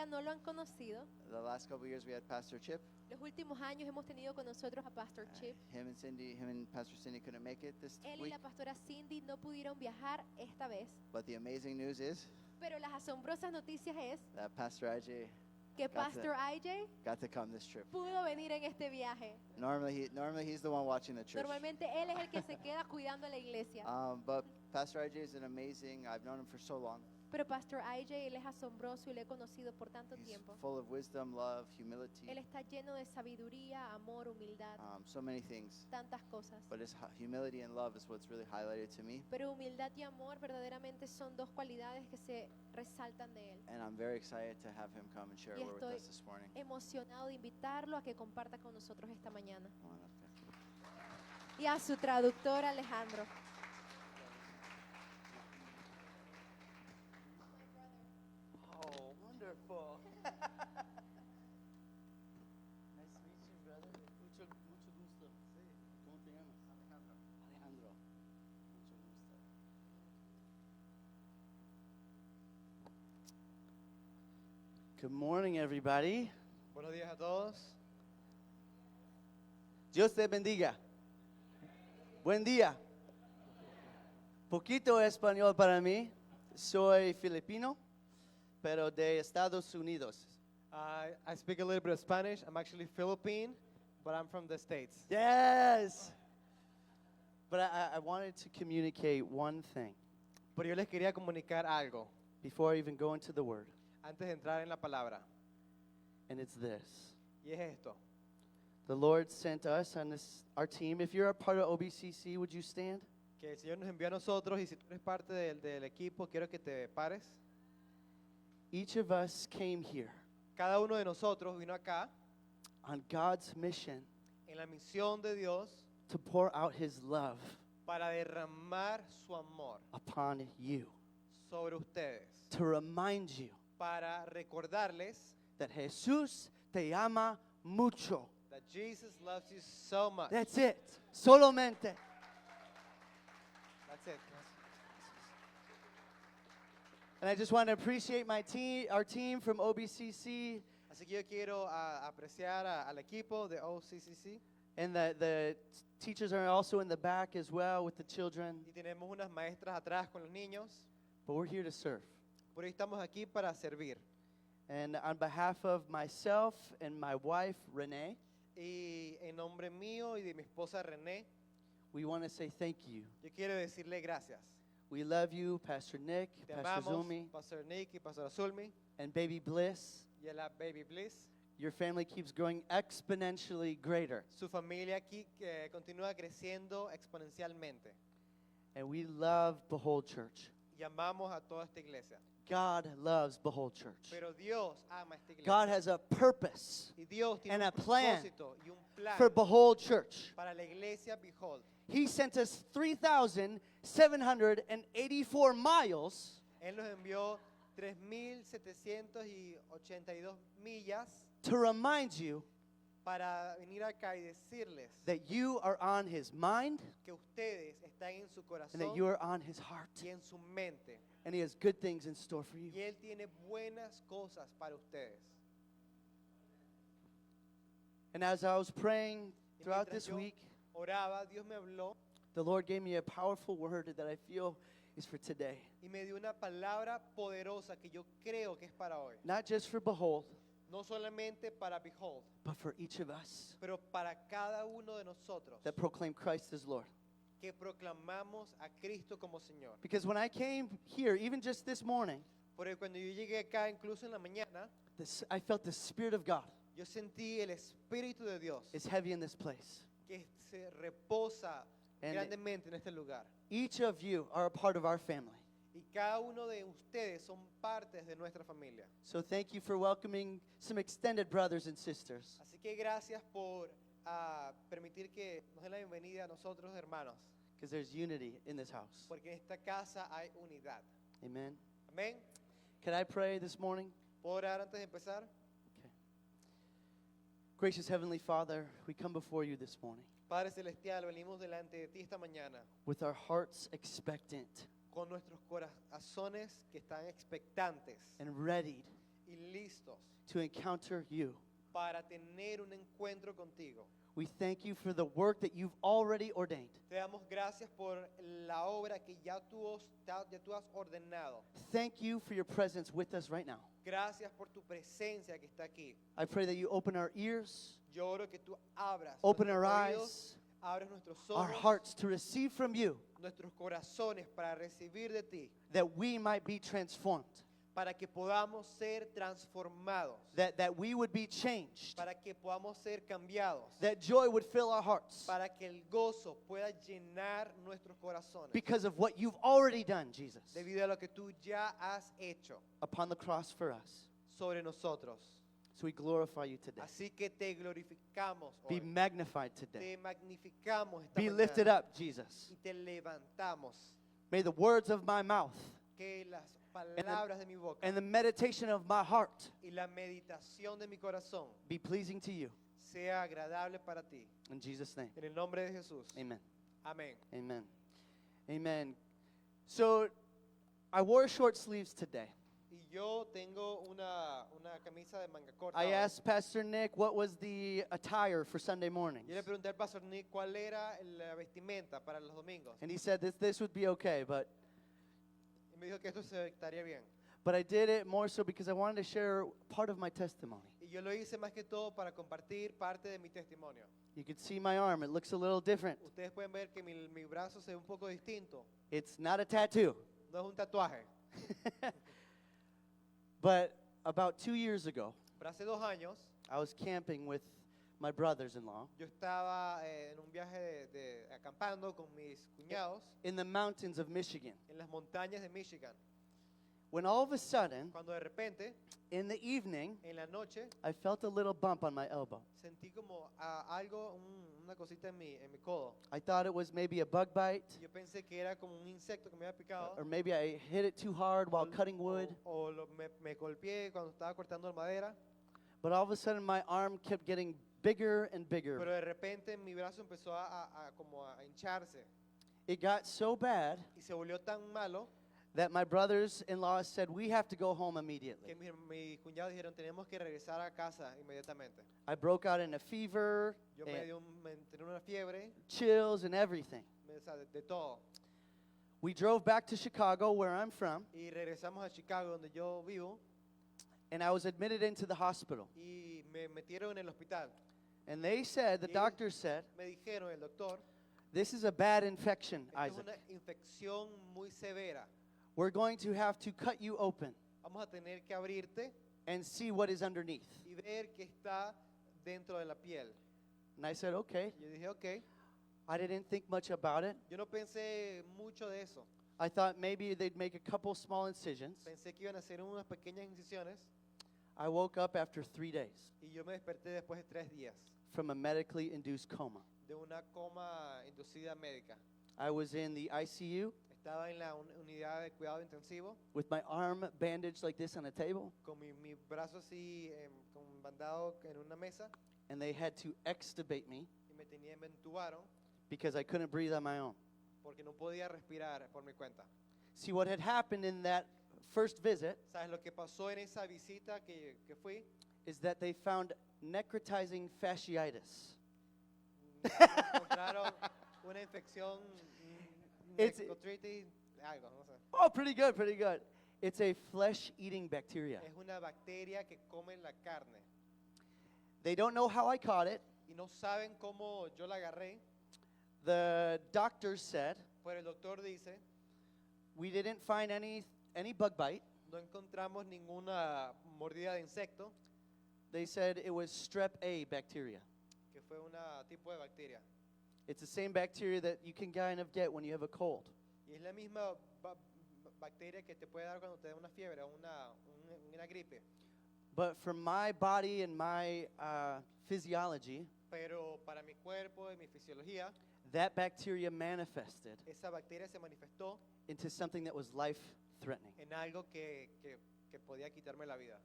todavía no lo han conocido, the last couple of years we had Pastor Chip. los últimos años hemos tenido con nosotros a Pastor Chip. Him and Pastor Cindy couldn't make it this Él y week. la pastora Cindy no pudieron viajar esta vez, But the amazing news is pero las asombrosas noticias es that Pastor IJ que Got to- Pastor IJ got to come this trip. pudo venir en este viaje. Normally he's the one watching the church. Normalmente él es el que se queda cuidando la iglesia, But Pastor IJ is an amazing. I've known him for so long. pero Pastor IJ, él es asombroso y lo he conocido por tanto He's tiempo. full of wisdom, love, humility, Él está lleno de sabiduría, amor, humildad, so many things. tantas cosas. But his humility and love is what's really highlighted to me. Pero humildad y amor verdaderamente son dos cualidades que se resaltan de él. And I'm very excited to have him come and share a Y word with estoy us this morning. emocionado de invitarlo a que comparta con nosotros esta mañana. Come on up there. Y a su traductor Alejandro. Oh, wonderful. Nice to meet you, brother. Mucho gusto. Sí. ¿Cómo te llamas? Alejandro. Alejandro. Mucho gusto. Good morning, everybody. Buenos días a todos. Dios te bendiga. Buen día. Poquito español para mí. Soy filipino, pero de Estados Unidos. I speak a little bit of Spanish. I'm actually Philippine, but I'm from the States. Yes. But I wanted to communicate one thing Pero yo les quería comunicar algo before I even go into the word, antes de entrar en la palabra. and it's this. Y es esto. The Lord sent us on our team. If you're a part of OBCC, would you stand? Que el Señor nos envió a nosotros y si tú eres parte del equipo, quiero que te pares. Each of us came here Cada uno de nosotros vino acá on God's mission en la misión de Dios to pour out his love para derramar su amor upon you, sobre ustedes. to remind you Para recordarles that Jesús te ama mucho. that Jesus loves you so much. That's it. Solamente. That's it. And I just want to appreciate our team from OBCC, Así que yo quiero apreciar al equipo de OCCC. and the teachers are also in the back as well with the children. Y tenemos unas maestras atrás con los niños. But we're here to serve. Por eso estamos aquí para servir. And on behalf of myself and my wife, Renee, Y en nombre mío y de mi esposa René, we want to say thank you. yo quiero decirle gracias. We love you, Pastor Nick, Te Pastor amamos, Zumi, Pastor Nick y Pastor Zulmi and Baby Bliss. y a la Baby Bliss. Your family keeps growing exponentially greater. Su familia aquí continúa creciendo exponencialmente. And we love Behold Church. Y amamos a toda esta iglesia. God loves Behold Church. Pero Dios ama esta iglesia. God has a purpose Y Dios tiene and un a plan propósito y un plan for Behold Church. para la iglesia Behold. He sent us 3,784 miles Él nos envió 3,782 millas to remind you para venir acá y decirles that you are on His mind que ustedes están en su and that corazón you are on His heart. y en su mente. And He has good things in store for you. Y Él tiene buenas cosas para ustedes. And as I was praying Y throughout mientras this yo week, oraba, Dios me habló the Lord gave me a powerful word that I feel is for today. y me dio una palabra poderosa que yo creo que es para hoy. Not just for Behold, No solamente para Behold, but for each of us pero para cada uno de nosotros that proclaim Christ as Lord. que proclamamos a Cristo como Señor. Because when I came here, even just this morning, Porque cuando yo llegué acá, incluso en la mañana, I felt the Spirit of God yo sentí el Espíritu de Dios is heavy in this place. que se reposa And grandemente en este lugar. each of you are a part of our family. Y cada uno de ustedes son partes de nuestra familia. So thank you for welcoming some extended brothers and sisters. Así que gracias por permitir que nos den la bienvenida a nosotros, hermanos. Because there's unity in this house. Porque en esta casa hay unidad. Amen. Amén. Can I pray this morning? ¿Puedo orar antes de empezar? Okay. Gracious Heavenly Father, we come before you this morning Padre Celestial, venimos delante de ti esta mañana with our hearts expectant con nuestros corazones que están expectantes and readied y listos to encounter you. para tener un encuentro contigo. We thank you for the work that you've already ordained. Te damos gracias por la obra que ya tú has ordenado. Thank you for your presence with us right now. Gracias por tu presencia que está aquí. I pray that you open our ears, Yo oro que tú abras open nuestros our oídos, eyes, abres nuestros our ojos, hearts to receive from you, nuestros corazones para recibir de ti, that we might be transformed, para que podamos ser transformados, that we would be changed, para que podamos ser cambiados, that joy would fill our hearts para que el gozo pueda llenar nuestros corazones because of what you've already done, Jesus, debido a lo que tú ya has hecho upon the cross for us. sobre nosotros. So we glorify you today. Así que te glorificamos Be hoy, magnified today. te magnificamos esta Be mañana lifted up, Jesus. y te levantamos. May the words of my mouth Que las palabras de mi boca and the meditation of my heart y la meditación de mi corazón be pleasing to you. sea agradable para ti. In Jesus' name, En el nombre de Jesús. amen. Amén. Amen. Amen. So I wore short sleeves today. Y yo tengo una camisa de manga corta. I hoy. asked Pastor Nick what was the attire for Sunday mornings. Yo le pregunté al pastor Nick cuál era la vestimenta para los domingos. And he said this would be okay, Y me dijo que esto se estaría bien. but I did it more so because I wanted to share part of my testimony. Y yo lo hice más que todo para compartir parte de mi testimonio. You can see my arm, it looks a little different. Ustedes pueden ver que mi brazo se ve un poco distinto. It's not a tattoo. No es un tatuaje. But about 2 years ago, Pero hace 2 años I was camping with my brothers-in-law yo estaba en un viaje acampando con mis cuñados in the mountains of Michigan. en las montañas de Michigan. When all of a sudden, Cuando de repente, in the evening, en la noche, I felt a little bump on my elbow. sentí como algo, una cosita en mi codo. I thought it was maybe a bug bite, Y yo pensé que era como un insecto que me había picado. or maybe I hit it too hard while cutting wood. Me golpeé cuando estaba cortando madera. But all of a sudden, my arm kept getting bigger and bigger. Pero de repente mi brazo empezó como a hincharse. It got so bad Y se volvió tan malo that my brothers-in-law said, we have to go home que immediately. mis cuñados dijeron, tenemos que regresar a casa inmediatamente. I broke out in a fever, Yo and me entré una fiebre, chills, and everything. o sea, de todo. We drove back to Chicago, where I'm from, Y regresamos a Chicago, donde yo vivo, and I was admitted into the hospital. y me metieron en el hospital. And they said, the Y ellos doctor said, Me dijeron, el doctor, this is a bad infection, esta es Isaac. una infección muy severa. We're going to have to cut you open Vamos a tener que abrirte and see what is underneath. y ver qué está dentro de la piel. And I said, okay. Yo dije, ok. I didn't think much about it. Yo no pensé mucho de eso. I thought maybe they'd make a couple small incisions. Pensé que iban a hacer unas pequeñas incisiones I woke up after 3 days y yo me desperté después de 3 días from a medically induced coma. de una coma inducida médica. I was in the ICU Estaba en la unidad de cuidado intensivo with my arm bandaged like this on a table, con mi brazo así con bandado en una mesa and they had to extubate me me entubaron because I couldn't breathe on my own. porque no podía respirar por mi cuenta. See, what had happened in that first visit ¿Sabes lo que pasó en esa visita que fui? is that they found necrotizing fasciitis. Encontraron una infección It's- necrotritis, algo, no sé. Oh, pretty good, pretty good. It's a flesh-eating bacteria. Es una bacteria que come la carne They don't know how I caught it. y no saben cómo yo la agarré, The doctors said pero el doctor dice, we didn't find any bug bite. no encontramos ninguna mordida de insecto, They said it was strep A bacteria. que fue un tipo de bacteria. It's the same bacteria that you can kind of get when you have a cold. Y es la misma bacteria que te puede dar cuando te da una fiebre o una gripe. But for my body and my physiology, Pero para mi cuerpo y mi fisiología, that bacteria manifested esa bacteria se manifestó into something that was life-threatening. en algo que podía quitarme la vida.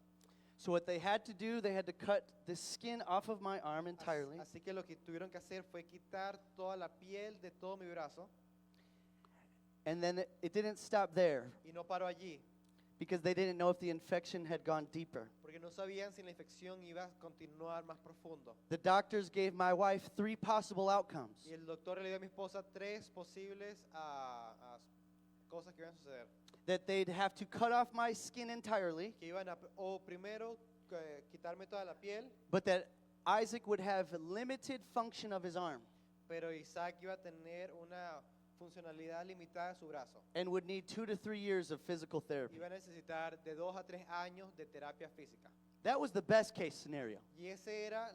So what they had to do, they had to cut the skin off of my arm entirely, Así que lo que tuvieron que hacer fue quitar toda la piel de todo mi brazo and then it didn't stop there y no paró allí, because they didn't know if the infection had gone deeper. porque no sabían si la infección iba a continuar más profundo. The doctors gave my wife 3 possible outcomes. Y el doctor le dio a mi esposa 3 posibles cosas que iban a suceder. That they'd have to cut off my skin entirely, Que iban a, o primero, quitarme toda la piel, but that Isaac would have limited function of his arm pero Isaac iba a tener una funcionalidad limitada de su brazo. and would need 2 to 3 years of physical therapy. Iba a necesitar de 2 a 3 años de terapia física. That was the best case scenario. Y ese era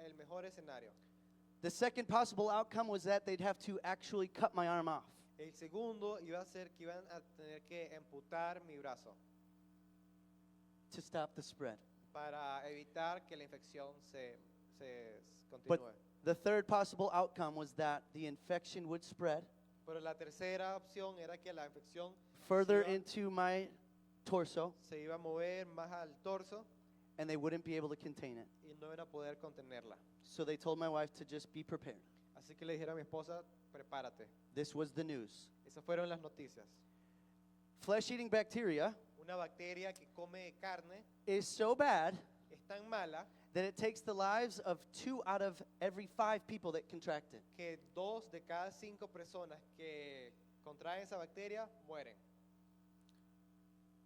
el mejor escenario. The second possible outcome was that they'd have to actually cut my arm off. El segundo iba a ser que iban a tener que amputar mi brazo To stop the spread. para evitar que la infección se But continúe. the third possible outcome was that the infection would spread Pero la tercera opción era que la infección further se iba- into my torso se iba a mover más al torso and they wouldn't be able to contain it. y no iban a poder contenerla. So they told my wife to just be prepared. Así que le dijeron a mi esposa, prepárate. This was the news. Esas fueron las noticias. Flesh-eating bacteria Una bacteria que come carne is so bad es tan mala that it takes the lives of 2 out of every 5 people that contract it. que 2 de cada 5 personas que contraen esa bacteria mueren.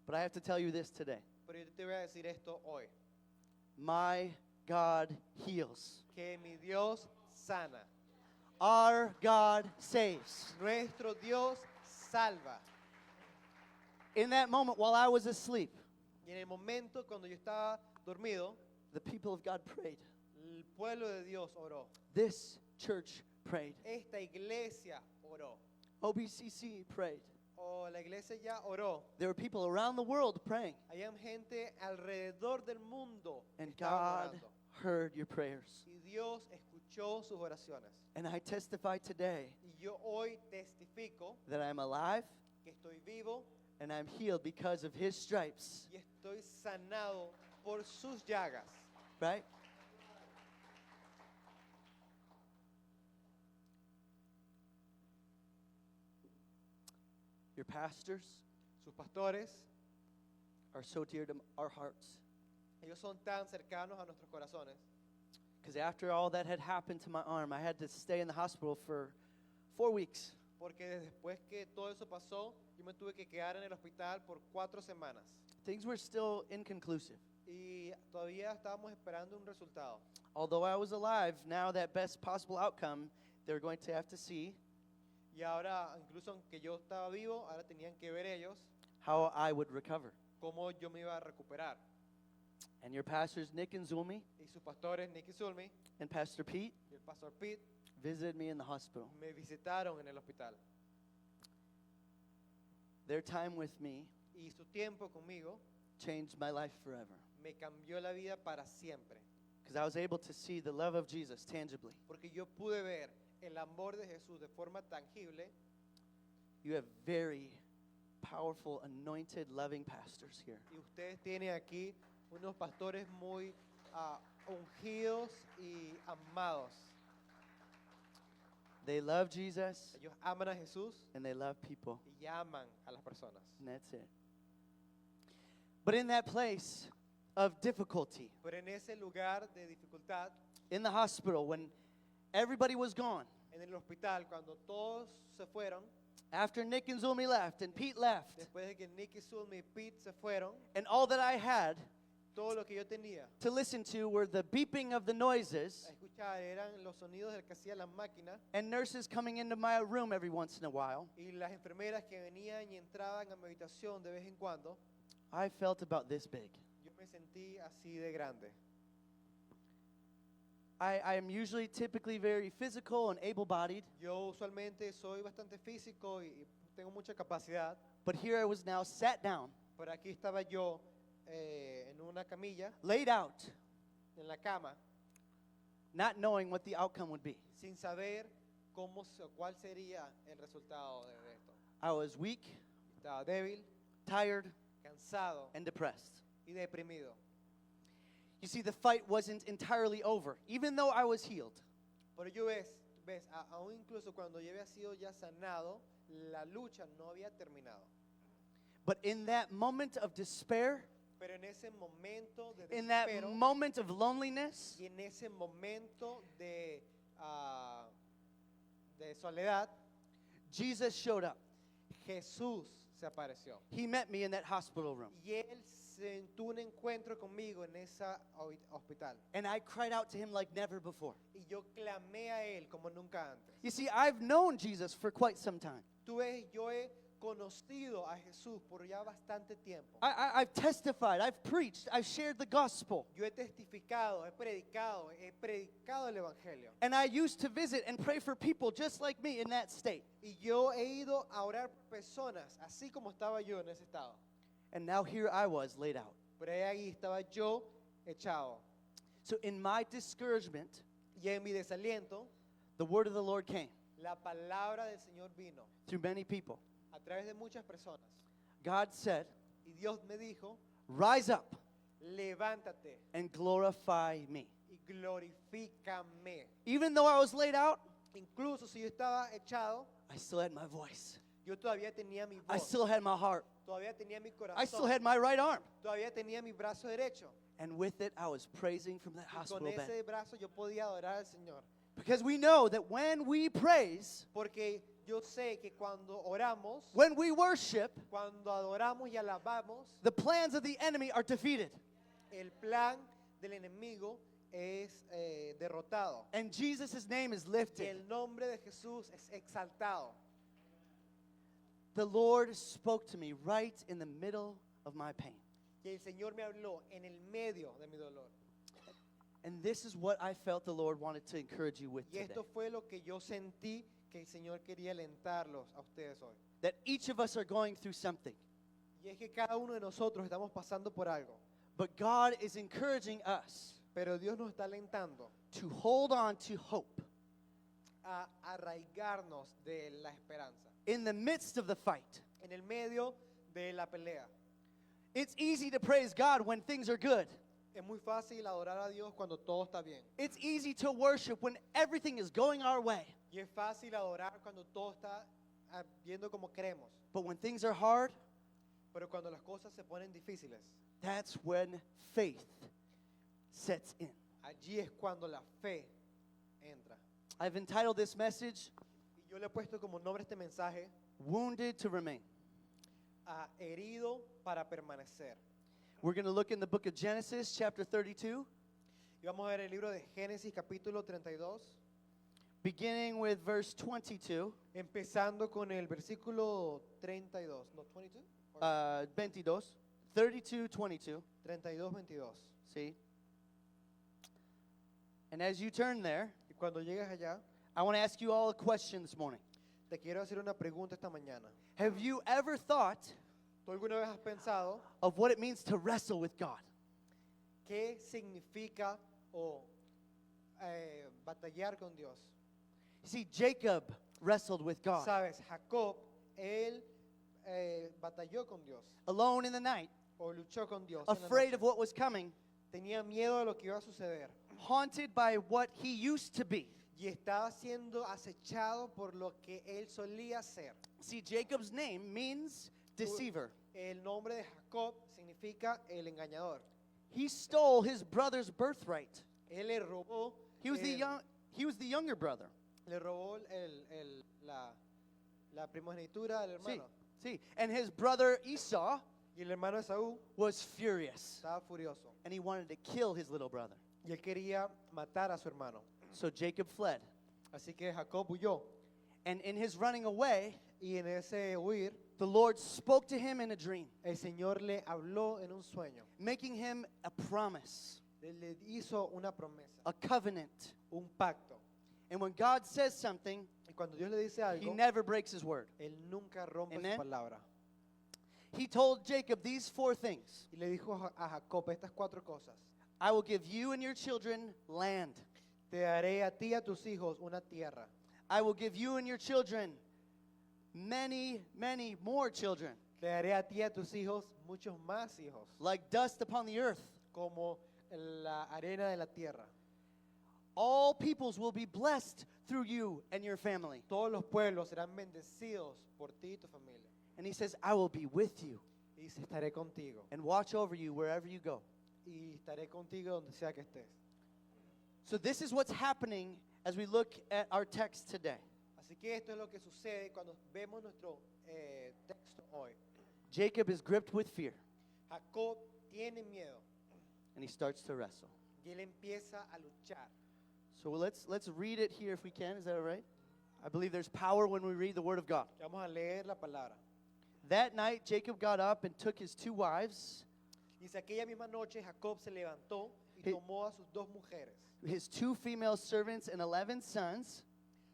But I have to tell you this today. Pero yo te voy a decir esto hoy, My God heals. que mi Dios sana. Our God saves. Nuestro Dios salva. In that moment while I was asleep, Y en el momento cuando yo estaba dormido, the people of God prayed. el pueblo de Dios oró. This church prayed. Esta iglesia oró. OBCC prayed. O la iglesia ya oró. There were people around the world praying. Habían gente alrededor del mundo que And estaban God orando. heard your prayers. Y Dios escuchó sus oraciones. And I testify today Y yo hoy testifico that I'm alive que estoy vivo and I'm healed because of his stripes. y estoy sanado por sus llagas. Right? Your pastors Sus pastores, are so dear to our hearts. ellos son tan cercanos a nuestros corazones. Because after all that had happened to my arm, I had to stay in the hospital for 4 weeks. Porque después que todo eso pasó, yo me tuve que quedar en el hospital por 4 semanas. Things were still inconclusive. Y todavía estábamos esperando un resultado. Although I was alive, now that best possible outcome, they're going to have to see Y ahora, incluso aunque yo estaba vivo, ahora tenían que ver ellos how I would recover. cómo yo me iba a recuperar. And your pastors, Nick and Zulmi, Y sus pastores, Nicky Zulmi and Pastor Pete, y el pastor Pete, visited me in the hospital. me visitaron en el hospital. Their time with me Y su tiempo conmigo changed my life forever. me cambió la vida para siempre. Because I was able to see the love of Jesus tangibly. Porque yo pude ver el amor de Jesús de forma tangible. You have very powerful, anointed, loving pastors here. Y ustedes tienen aquí unos pastores muy ungidos y amados. They love Jesus Ellos aman a Jesús and they love people. y aman a las personas. And that's it. But in that place of difficulty, Pero en ese lugar de dificultad, in the hospital, when everybody was gone, en el hospital, cuando todos se fueron, after Nick and Zulmi left and Pete left, después de que Nicky Zulmi y Pete se fueron, and all that I had todo lo que yo tenía to listen to were the beeping of the noises a escuchar eran los sonidos del que hacía la máquina and nurses coming into my room every once in a while. y las enfermeras que venían y entraban a mi habitación de vez en cuando. I felt about this big. Yo me sentí así de grande. I am usually typically very physical and able-bodied, Yo usualmente soy bastante físico y tengo mucha capacidad, but here I was now sat down, pero aquí estaba yo en una camilla, laid out, en la cama, not knowing what the outcome would be. sin saber cuál sería el resultado de esto. I was weak, Estaba débil, tired, cansado and depressed. y deprimido. You see, the fight wasn't entirely over, even though I was healed. Pero ves, aún incluso cuando yo había sido ya sanado, la lucha no había terminado. But in that moment of despair, Pero en ese momento de in that desespero moment of loneliness, y en ese momento de soledad, Jesus showed up. Jesús se apareció. He met me in that hospital room. Y él tuvo un encuentro conmigo en ese hospital. And I cried out to him like never before. Y yo clamé a él como nunca antes. You see, I've known Jesus for quite some time. Tú ves, yo he conocido a Jesús por ya bastante tiempo. I've testified, I've preached, I've shared the gospel. Yo he testificado, he predicado el Evangelio. And I used to visit and pray for people just like me in that state. Y yo he ido a orar por personas, así como estaba yo en ese estado. And now here I was laid out. Pero ahí estaba yo echado. So in my discouragement, Y en mi desaliento, the word of the Lord came la palabra del Señor vino through many people. a través de muchas personas. God said, Y Dios me dijo, rise up levántate and glorify me. y glorifícame. Even though I was laid out, Incluso si yo estaba echado, I still had my voice. yo todavía tenía mi I voz, still had my heart. todavía tenía mi I still corazón, had my right arm. todavía tenía mi brazo derecho. And with it, I was praising from that Y con hospital bed. ese brazo yo podía adorar al Señor. Because we know that when we praise, Porque yo sé que cuando oramos, when we worship, cuando adoramos y alabamos, the plans of the enemy are defeated. el plan del enemigo es derrotado. And Jesus' name is Y lifted. el nombre de Jesús es exaltado. The Lord spoke to me right in the middle of my pain. Y el Señor me habló en el medio de mi dolor. And this is what I felt the Lord wanted to encourage you with Y today. esto fue lo que yo sentí que el Señor quería alentarlos a ustedes hoy. That each of us are going through something. Y es que cada uno de nosotros estamos pasando por algo. But God is encouraging us Pero Dios nos está alentando to hold on to hope a arraigarnos de la esperanza. in the midst of the fight. En el medio de la pelea. It's easy to praise God when things are good. Es muy fácil adorar a Dios cuando todo está bien. It's easy to worship when everything is going our way. Y es fácil adorar cuando todo está yendo como queremos. But when things are hard, Pero cuando las cosas se ponen difíciles, that's when faith sets in. allí es cuando la fe entra. I've entitled this message, Y yo le he puesto como nombre a este mensaje, Wounded to Remain. a herido para permanecer. We're going to look in the book of Genesis, chapter 32, Y vamos a ver el libro de Génesis capítulo 32, beginning with verse 22, empezando con el versículo 32. No, 22? 22, 32, 22. 32, 22. See? And as you turn there, Y cuando llegues allá, I want to ask you all a question this morning. te quiero hacer una pregunta esta mañana. Have you ever thought ¿Tú alguna vez has pensado of what it means to wrestle with God? qué significa batallar con Dios? You see, Jacob wrestled with God Sabes, Jacob, él batalló con Dios alone in the night, o luchó con Dios. En la afraid noche. of what was coming, Tenía miedo de lo que iba a suceder haunted by what he used to be. y estaba siendo acechado por lo que él solía ser. See, Jacob's name means deceiver. El nombre de Jacob significa el engañador. He stole his brother's birthright. Él le robó, He was the younger brother. le robó la primogenitura del hermano. See, and his brother Esau Y el hermano Esaú was furious, estaba furioso and he wanted to kill his little brother. y él quería matar a su hermano. So Jacob fled. Así que Jacob huyó And in his running away, y en ese huir the Lord spoke to him in a dream, el Señor le habló en un sueño. making him a promise, Él le hizo una promesa, a covenant. un pacto. And when God says something, Y cuando Dios le dice he algo, never breaks his word. él nunca rompe Amen. su palabra. He told Jacob these 4 things. Y le dijo a Jacob estas 4 cosas. I will give you and your children land. Te daré a ti y a tus hijos una tierra. I will give you and your children many, many more children, Te daré a ti y a tus hijos muchos más hijos, like dust upon the earth. como la arena de la tierra. All peoples will be blessed through you and your family. Todos los pueblos serán bendecidos por ti y tu familia. And he says, I will be with you. Y dice, estaré contigo. and watch over you wherever you go. Y estaré contigo donde sea que estés. So this is what's happening as we look at our text today. Así que esto es lo que sucede cuando vemos nuestro texto hoy. Jacob is gripped with fear, Jacob tiene miedo and he starts to wrestle. y él empieza a luchar. So let's read it here if we can. Is that all right? I believe there's power when we read the word of God. Vamos a leer la palabra. That night Jacob got up and took his 2 wives, Dice, aquella misma noche Jacob se levantó y Hey. tomó a sus 2 mujeres, his 2 female servants, and 11 sons,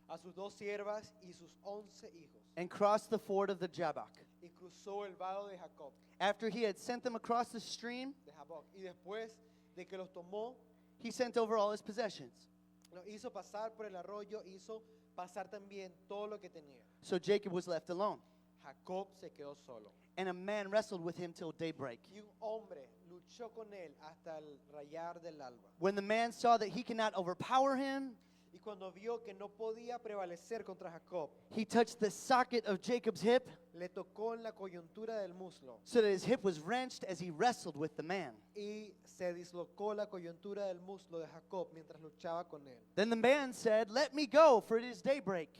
a sus 2 siervas y sus 11 hijos, and crossed the ford of the Jabbok. y cruzó el vado de Jacob, After he had sent them across the stream, de Jaboc. Y después de que los tomó, he sent over all his possessions. los hizo pasar por el arroyo, hizo pasar también todo lo que tenía. So Jacob was left alone, Jacob se quedó solo. and a man wrestled with him till daybreak. Y un hombre luchó con él hasta el rayar del alba. When the man saw that he could not overpower him, Y cuando vio que no podía prevalecer contra Jacob, he touched the socket of Jacob's hip, le tocó en la coyuntura del muslo so that his hip was wrenched as he wrestled with the man. y se dislocó la coyuntura del muslo de Jacob mientras luchaba con él. Then the man said, "Let me go, for it is daybreak."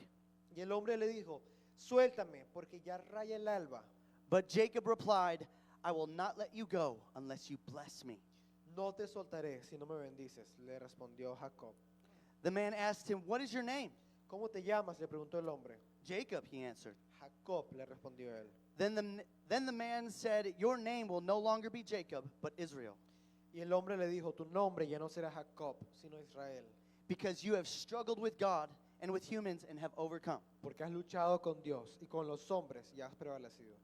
Y el hombre le dijo, suéltame, porque ya raya el alba. But Jacob replied, "I will not let you go unless you bless me." No te soltaré si no me bendices, le respondió Jacob. The man asked him, "What is your name?" ¿Cómo te llamas? Le preguntó el hombre. Jacob, he answered. Jacob, le respondió él. Then the man said, "Your name will no longer be Jacob, but Israel, Y el hombre le dijo, tu nombre ya no será Jacob, sino Israel, because you have struggled with God and with humans and have overcome." porque has luchado con Dios y con los hombres y has prevalecido.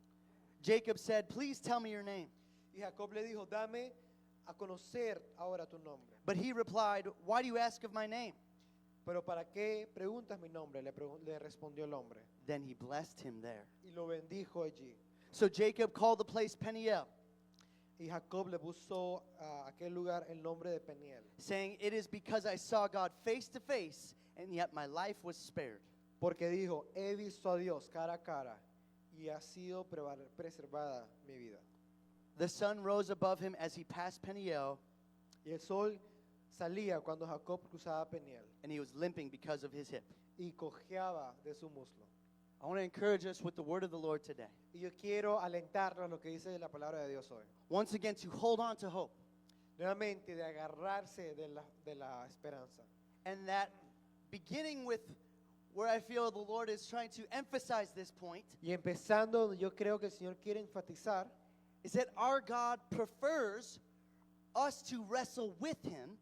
Jacob said, "Please tell me your name." Y Jacob le dijo, dame a conocer ahora tu nombre. But he replied, "Why do you ask of my name?" Pero ¿para qué preguntas mi nombre? Le respondió el hombre. Then he blessed him there. Y lo bendijo allí. So Jacob called the place Peniel, Y Jacob le puso a aquel lugar el nombre de Peniel, saying, "It is because I saw God face to face, and yet my life was spared." porque dijo, he visto a Dios cara a cara y ha sido preservada mi vida. The sun rose above him as he passed Peniel, Y el sol salía cuando Jacob cruzaba Peniel and he was limping because of his hip. y cojeaba de su muslo. I want to encourage us with the word of the Lord today. Y yo quiero alentarnos lo que dice la palabra de Dios hoy. Once again, to hold on to hope, Nuevamente de agarrarse de la esperanza. and that beginning with where I feel the Lord is trying to emphasize this point Y empezando donde yo creo que el Señor quiere enfatizar is that our God prefers us to wrestle with him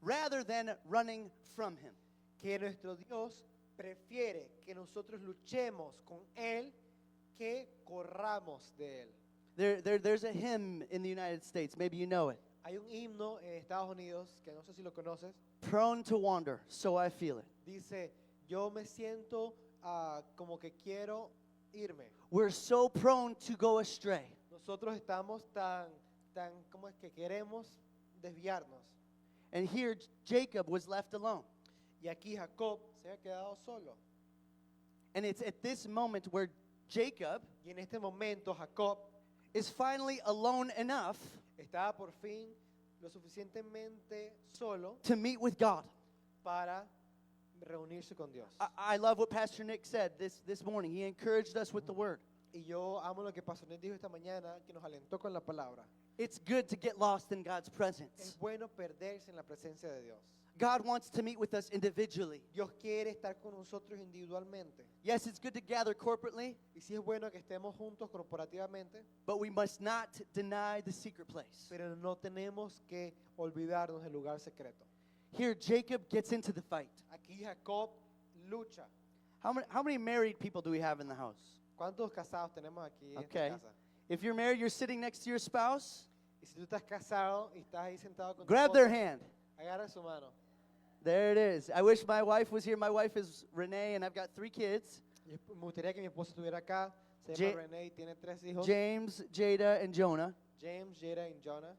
rather than running from him. que nuestro Dios prefiere que nosotros luchemos con Él que corramos de Él. There's a hymn in the United States, maybe you know it. Hay un himno en Estados Unidos, que no sé si lo conoces, Prone to wander, so I feel it. dice, yo me siento como que quiero irme. We're so prone to go astray. Nosotros estamos tan, como es que queremos desviarnos. And here Jacob was left alone. Y aquí Jacob se ha quedado solo. And it's at this moment where Jacob Y en este momento Jacob is finally alone enough estaba por fin lo suficientemente solo to meet with God. para reunirse con Dios. I love what Pastor Nick said this morning. He encouraged us with the word. Y yo amo lo que Pastor Ned dijo esta mañana, que nos alentó con la palabra. It's good to get lost in God's Es presence. bueno perderse en la presencia de Dios. God wants to meet with us individually. Dios quiere estar con nosotros individualmente. Yes, it's good to gather corporately, Y sí es bueno que estemos juntos corporativamente, but we must not deny the secret place. pero no tenemos que olvidarnos del lugar secreto. Here, Jacob gets into the fight. Aquí Jacob lucha. How many married people do we have in the house? ¿Cuántos casados tenemos aquí en Okay. esta casa? If you're married, you're sitting next to your spouse, Y si tú estás casado y estás ahí sentado con tu grab their esposa, hand. agarra su mano. There it is. I wish my wife was here. My wife is Renee, and I've got 3 kids, Y me gustaría que mi esposa estuviera acá. Se Ja- llama René y tiene 3 hijos. James, Jada, and Jonah. James, Jada y Jonah.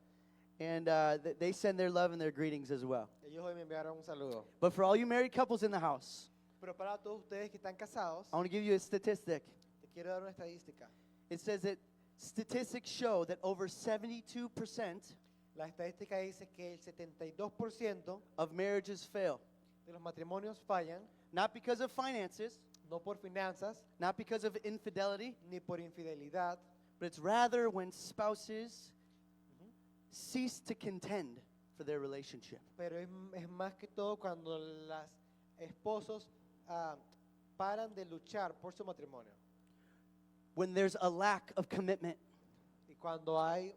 And they send their love and their greetings as well. Ellos hoy me enviaron un saludo. But for all you married couples in the house, Pero para todos ustedes que están casados, I want to give you a statistic. te quiero dar una estadística. It says that statistics show that over 72% La estadística dice que el 72% of marriages fail. de los matrimonios fallan, Not because of finances, no por finanzas, not because of infidelity, ni por infidelidad, but it's rather when spouses cease to contend for their relationship. pero es más que todo cuando los esposos paran de luchar por su matrimonio. When there's a lack of commitment, Y cuando hay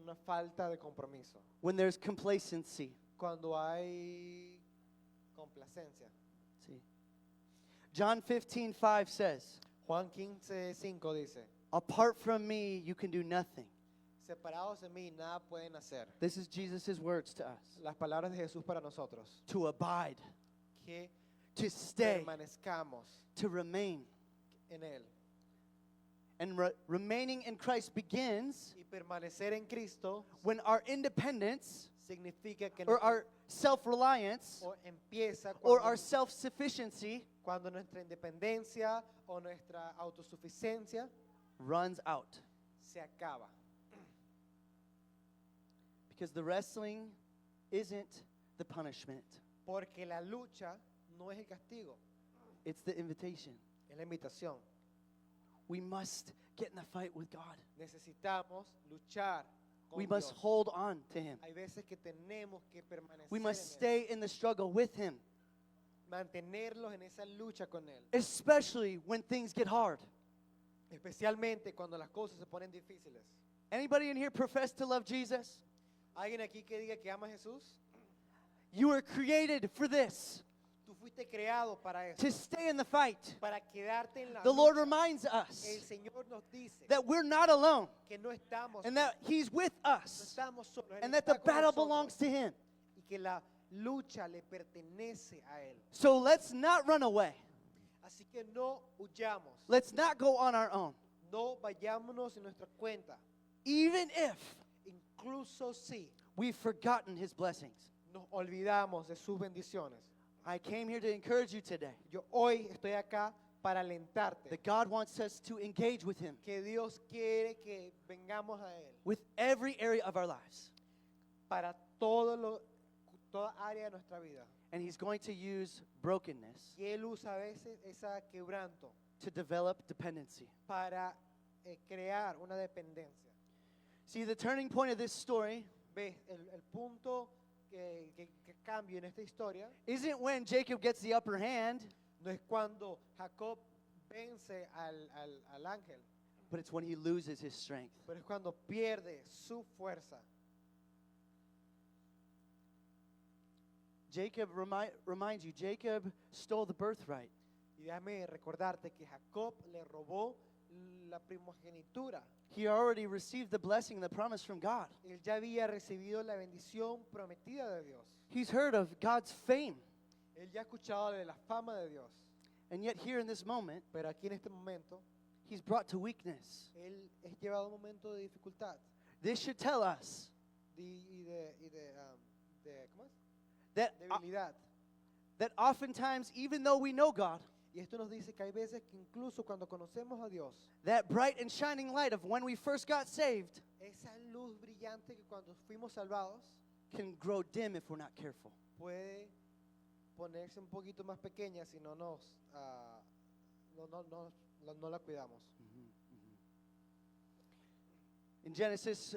una falta de compromiso, when there's complacency. cuando hay complacencia. See? John 15:5 says, Juan 15:5 dice, apart from me, you can do nothing. separados de mí nada pueden hacer. This is Jesus' words to us. Las palabras de Jesús para nosotros, To abide, que to stay, permanezcamos to remain. en Él. And remaining in Christ begins Y permanecer en Cristo when our independence significa que or our self-reliance o empieza or cuando, our self-sufficiency cuando nuestra independencia o nuestra autosuficiencia runs out. se acaba. Because the wrestling isn't the punishment, Porque la lucha no es el castigo, it's the invitation. es la invitación. We must get in the fight with God. Necesitamos luchar con We Dios. must hold on to Him. Hay veces que tenemos que permanecer We en must Él, stay in the struggle with Him, mantenerlos en esa lucha con Él. especially when things get hard. Especialmente cuando las cosas se ponen difíciles. Anybody in here profess to love Jesus? ¿Alguien aquí que diga que ama a Jesús? You were created for this, Tú fuiste creado para eso, to stay in the fight. para quedarte en la The Lord lucha. reminds El us Señor nos dice that we're not alone que no estamos and that He's with no us estamos solos, Él and that está the con battle nosotros, belongs to Him. y que la lucha le pertenece a Él. So let's not run away. Así que no huyamos, Let's not go on our own. no vayámonos en nuestra cuenta, Even if incluso si we've forgotten His blessings. nos olvidamos de sus bendiciones. I came here to encourage you today Yo hoy estoy acá para alentarte, that God wants us to engage with Him que Dios quiere que vengamos a Él with every area of our lives. para toda área de nuestra vida. And He's going to use brokenness Y Él usa a veces esa quebranto to develop dependency. para crear una dependencia. See, the turning point of this story ¿Ves? El punto que cambia en esta historia isn't when Jacob gets the upper hand, no es cuando Jacob vence al ángel, but it's when he loses his strength. pero es cuando pierde su fuerza. Jacob reminds you, Jacob stole the birthright. Y déjame recordarte que Jacob le robó la primogenitura. He already received the blessing and the promise from God. Él ya había recibido la bendición prometida de Dios. He's heard of God's fame. Él ya ha escuchado de la fama de Dios. And yet here in this moment, Pero aquí en este momento, he's brought to weakness. él es llevado a un momento de dificultad This should tell us de ¿cómo es? that, Debilidad. that oftentimes, even though we know God, Y esto nos dice que hay veces que incluso cuando conocemos a Dios, that bright and shining light of when we first got saved esa luz brillante que cuando fuimos salvados can grow dim if we're not careful. puede ponerse un poquito más pequeña si no no la cuidamos. In Genesis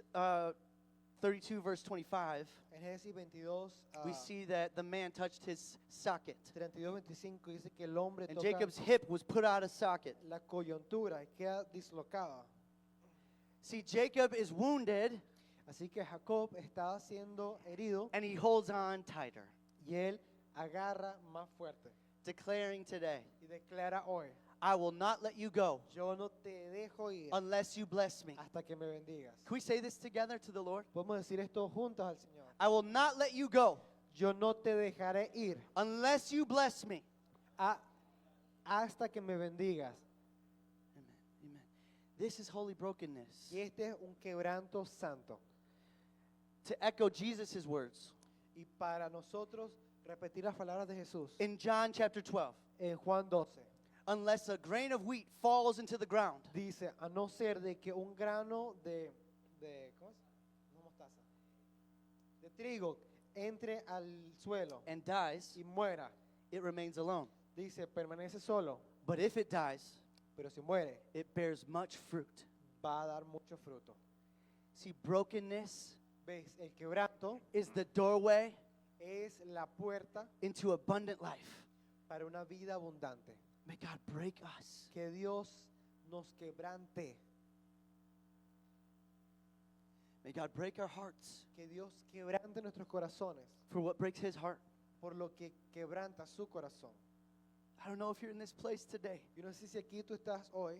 32, verse 25, En Génesis 22, we see that the man touched his socket. 32-25 dice que el hombre And toca Jacob's hip was put out of socket. la coyuntura y queda dislocada. See, Jacob is wounded Así que Jacob estaba siendo herido and he holds on tighter, y él agarra más fuerte declaring today, y declara hoy, I will not let you go yo no te dejo ir unless you bless me. hasta que me bendigas. Can we say this together to the Lord? Podemos decir esto juntos al Señor. I will not let you go Yo no te dejaré ir unless you bless me. hasta que me bendigas. Amen. Amen. This is holy brokenness. Y este es un quebranto santo. To echo Jesus' words Y para nosotros repetir las palabras de Jesús in John chapter 12. en Juan 12. unless a grain of wheat falls into the ground dice, a no ser de que un grano ¿cómo es? No mostaza. De trigo entre al suelo and dies, y muera. it remains alone. Dice, permanece solo, But if it dies, pero si muere, it bears much fruit. va a dar mucho fruto. See, brokenness ¿Ves? El quebranto is the doorway es la puerta into abundant life. para una vida abundante. May God break us. Que Dios nos quebrante. May God break our hearts Que Dios quebrante nuestros corazones for what breaks his heart. por lo que quebranta su corazón. I don't know if you're in this place today, Yo no sé si aquí tú estás hoy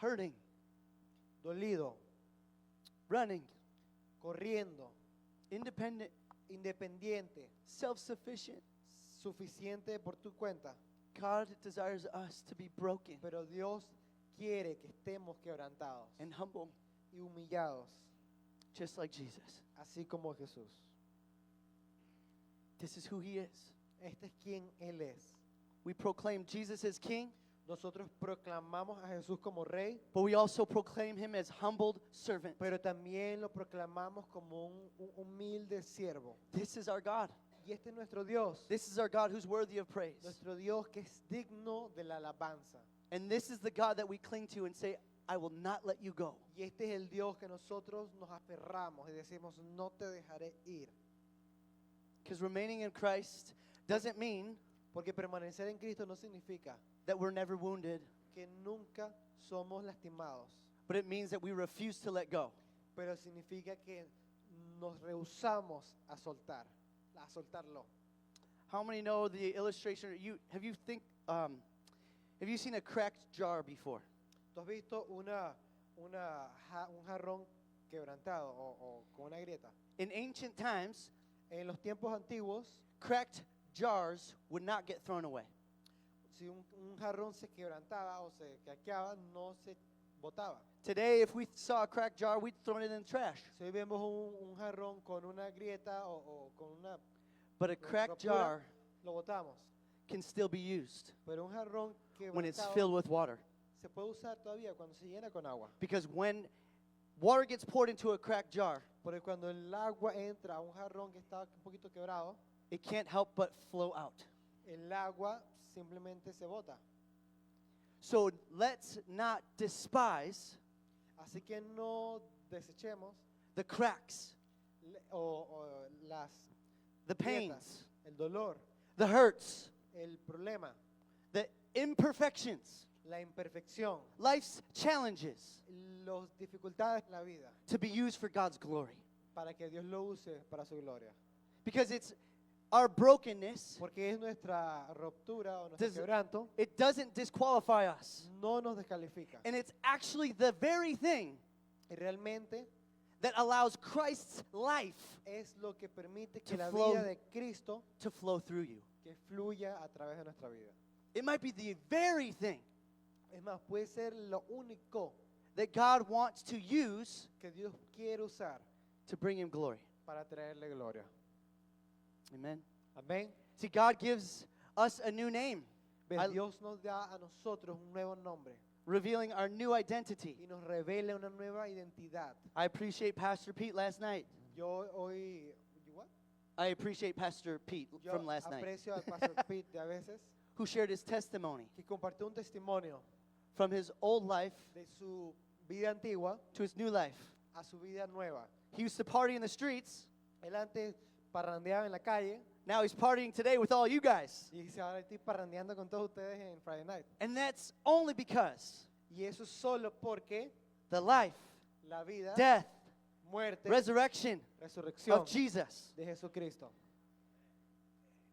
hurting, dolido, running, corriendo, independent, independiente, self-sufficient. suficiente por tu cuenta. God desires us to be broken Pero Dios quiere que estemos quebrantados and humble, y humillados, just like Jesus. así como Jesús. This is who he is. Este es quien Él es. We proclaim Jesus as king, Nosotros proclamamos a Jesús como Rey, but we also proclaim him as humbled servant. pero también lo proclamamos como un humilde siervo. This is our God. Y este es nuestro Dios, This is our God who's worthy of praise. nuestro Dios que es digno de la alabanza. And this is the God that we cling to and say, I will not let you go. Y este es el Dios que nosotros nos aferramos y decimos, no te dejaré ir. Because remaining in Christ doesn't mean Porque permanecer en Cristo no significa that we're never wounded, que nunca somos lastimados, but it means that we refuse to let go. pero significa que nos rehusamos a soltarlo. How many know the illustration? Have you seen a cracked jar before? ¿Tú has visto un jarrón quebrantado o con una grieta? In ancient times, En los tiempos antiguos, cracked jars would not get thrown away. si un jarrón se quebrantaba o se craqueaba, no se botaba. Today, if we saw a cracked jar, we'd throw it in the trash. Si hoy vemos un jarrón con una grieta o con una But a cracked rotura, jar lo botamos. can still be used Pero un jarrón when it's quebrantado filled with water. se puede usar todavía cuando se llena con agua. Because when water gets poured into a cracked jar, Porque cuando el agua entra a un jarrón que está un poquito quebrado, it can't help but flow out. el agua simplemente se bota. So let's not despise Así que no desechemos the cracks, o las the grietas, pains, el dolor, the hurts, el problema, the imperfections, la imperfección, life's challenges las dificultades de la vida, to be used for God's glory. para que Dios lo use para su gloria. Because it's our brokenness, Porque es nuestra ruptura o nuestro Does- quebranto, it doesn't disqualify us. no nos descalifica. And it's actually the very thing Y realmente that allows Christ's life es lo que permite To que la flow- vida de Cristo to flow through you. que fluya a través de nuestra vida. It might be the very thing Es más, puede ser lo único that God wants to use que Dios quiere usar to bring him glory. para traerle gloria. Amen. Amén. See, God gives us a new name, ¿Ves? I- Dios nos da a nosotros un nuevo nombre revealing our new identity. y nos revela una nueva identidad. I appreciate Pastor Pete last night. Yo hoy, you what? I appreciate Pastor Pete Yo from last night, aprecio al Pastor Pete de a veces who shared his testimony que compartió un testimonio from his old life de su vida antigua to his new life. a su vida nueva. He used to party in the streets. Él antes parrandeaba en la calle Now he's partying today with all you guys. y dice, ahora estoy parrandeando con todos ustedes en Friday night. And that's only because Y eso es solo porque the life, la vida, death, muerte, resurrection resurrección of Jesus. de Jesucristo.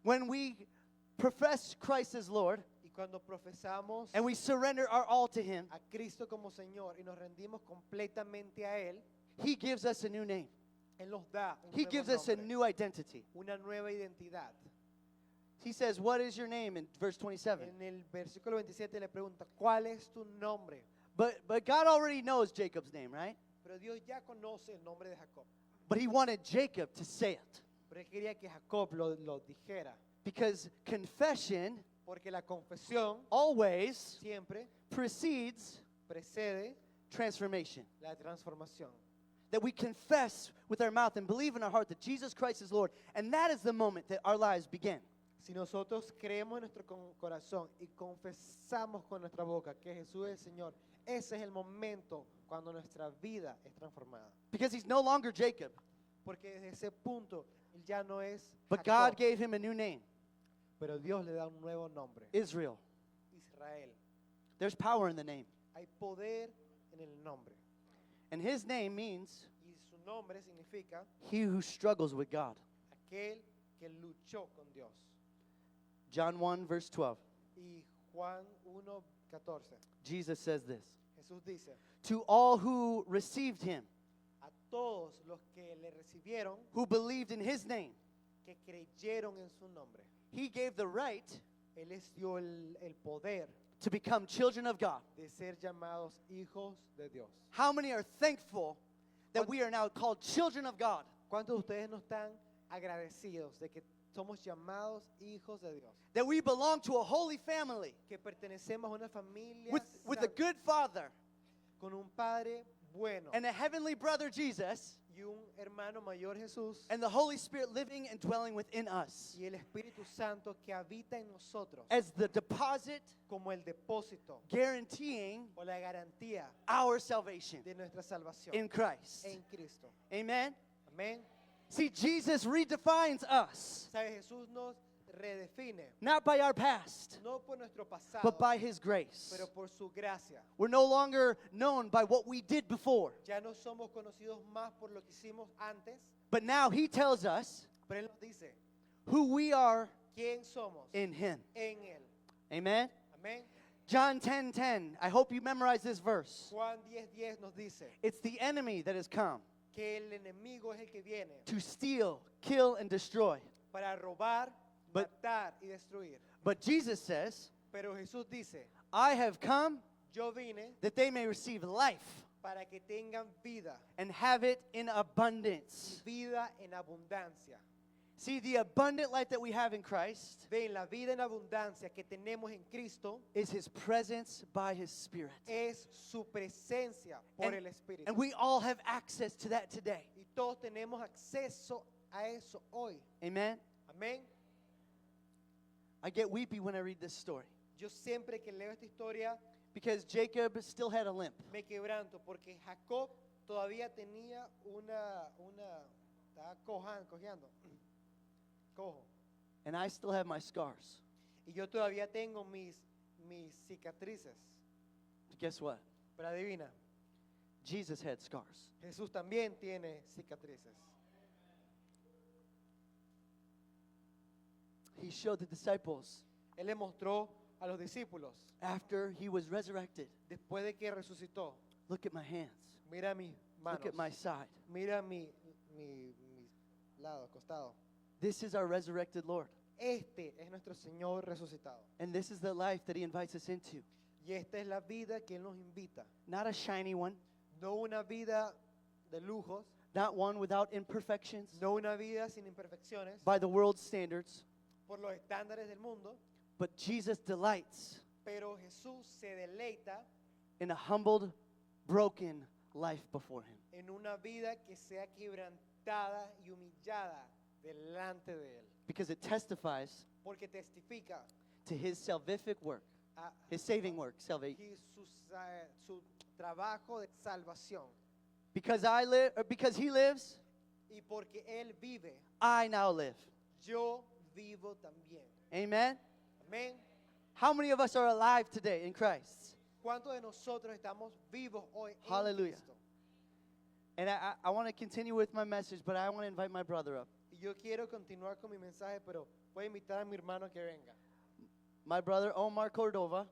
When we profess Christ as Lord Y cuando profesamos and we surrender our all to him, a Cristo como Señor y nos rendimos completamente a Él, he gives us a new name. Él nos da un He nuevo gives us a nombre, new identity. una nueva identidad. He says, "What is your name?" in verse 27. En el versículo 27 le pregunta, ¿cuál es tu nombre? But God already knows Jacob's name, right? Pero Dios ya conoce el nombre de Jacob. But he wanted Jacob to say it. Pero Él quería que Jacob lo dijera. Because confession Porque la confesión always siempre precedes precede transformation. la transformación. That we confess with our mouth and believe in our heart that Jesus Christ is Lord. And that is the moment that our lives begin. Si nosotros creemos en nuestro corazón y confesamos con nuestra boca que Jesús es el Señor, ese es el momento cuando nuestra vida es transformada. Because he's no longer Jacob, Porque desde ese punto, él ya no es but Jacob, God gave him a new name, pero Dios le da un nuevo nombre, Israel. Israel. There's power in the name. Hay poder en el nombre. And his name means Y su nombre significa he who struggles with God. aquel que luchó con Dios. John 1, verse 12. Y Juan 1:14, Jesus says this. Jesús dice, To all who received him, a todos los que le recibieron, who believed in his name, que creyeron en su nombre, he gave the right Él les dio el poder to become children of God. de ser llamados hijos de Dios. How many are thankful that we are now called children of God? ¿Cuántos de ustedes no están agradecidos de que somos llamados hijos de Dios? That we belong to a holy family Que pertenecemos a una familia with a santa, good father con un Padre bueno and a heavenly brother Jesus y un hermano mayor Jesús and the Holy Spirit living and dwelling within us y el Espíritu Santo que habita en nosotros as the deposit como el depósito guaranteeing o la garantía our salvation de nuestra salvación in Christ. en Cristo. Amen. Amén. See, Jesus redefines us ¿Sabe? Jesús nos redefine, not by our past, no por nuestro pasado, but by his grace. pero por su gracia. We're no longer known by what we did before, Ya no somos conocidos más por lo que hicimos antes, but now he tells us pero Él nos dice who we are quién somos in him. en Él. Amen. Amén. John 10:10. I hope you memorize this verse. Juan 10:10 nos dice It's the enemy that has come que el enemigo es el que viene to steal, kill, and destroy. para robar, But- matar y destruir. But Jesus says, Pero Jesús dice, I have come yo vine that they may receive life para que tengan vida, and have it in abundance. vida en abundancia. See, the abundant life that we have in Christ Ven, la vida en abundancia que tenemos en Cristo is his presence by his Spirit. es su presencia por And- el Espíritu. And we all have access to that today. Y todos tenemos acceso a eso hoy. Amen. Amén. I get weepy when I read this story Yo siempre que leo esta historia because Jacob still had a limp. me quebranto porque Jacob todavía tenía estaba cojeando, cojo. And I still have my scars. Y yo todavía tengo mis cicatrices. But guess what? Pero adivina, Jesus had scars. Jesús también tiene cicatrices. He showed the disciples Él le mostró a los discípulos, after he was resurrected, después de que resucitó, look at my hands, mira mis manos, look at my side. mira mi lado, costado. This is our resurrected Lord. Este es nuestro Señor resucitado. And this is the life that he invites us into. Y esta es la vida que Él nos invita. Not a shiny one, No una vida de lujos, not one without imperfections no una vida sin imperfecciones, by the world's standards, por los estándares del mundo, but Jesus delights pero Jesús se deleita in a humbled, broken life before him. en una vida que sea quebrantada y humillada delante de Él. Because it testifies Porque testifica to his salvific work, a his saving work, salvation. y su trabajo de salvación. Because I live, or because he lives, Y porque Él vive, I now live. yo vivo también. Amen. Amén. How many of us are alive today in Christ? ¿Cuántos de nosotros estamos vivos hoy en Hallelujah. Cristo? And I want to continue with my message, but I want to invite my brother up. Y yo quiero continuar con mi mensaje, pero voy a invitar a mi hermano que venga. My brother Omar Cordova,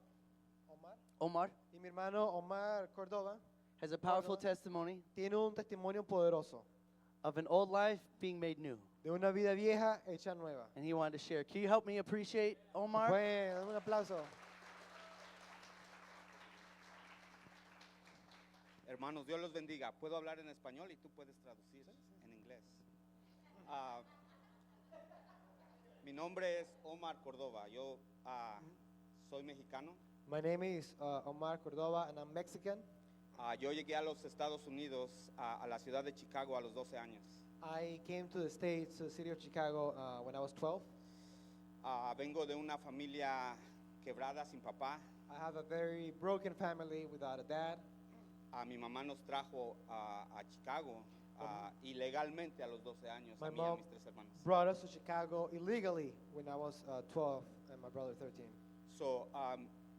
Omar. Y mi hermano Omar Córdoba has a powerful Cordova. testimony tiene un testimonio poderoso of an old life being made new. de una vida vieja hecha nueva. And he wanted to share. Can you help me appreciate Omar? Bueno, dame un aplauso. Hermanos, Dios los bendiga. Puedo hablar en español y tú puedes traducir en inglés. Mi nombre es Omar Córdoba. Yo soy mexicano. My name is Omar Cordova, and I'm Mexican. Yo llegué a los Estados Unidos, a la ciudad de Chicago, a los 12 años. I came to the States, to the city of Chicago, when I was 12. Vengo de una familia quebrada, sin papá. I have a very broken family without a dad. Mi mamá nos trajo a Chicago ilegalmente a los 12 años, My a mí y a mom mis 3 hermanos. Brought us to Chicago illegally when I was 12 and my brother 13. So,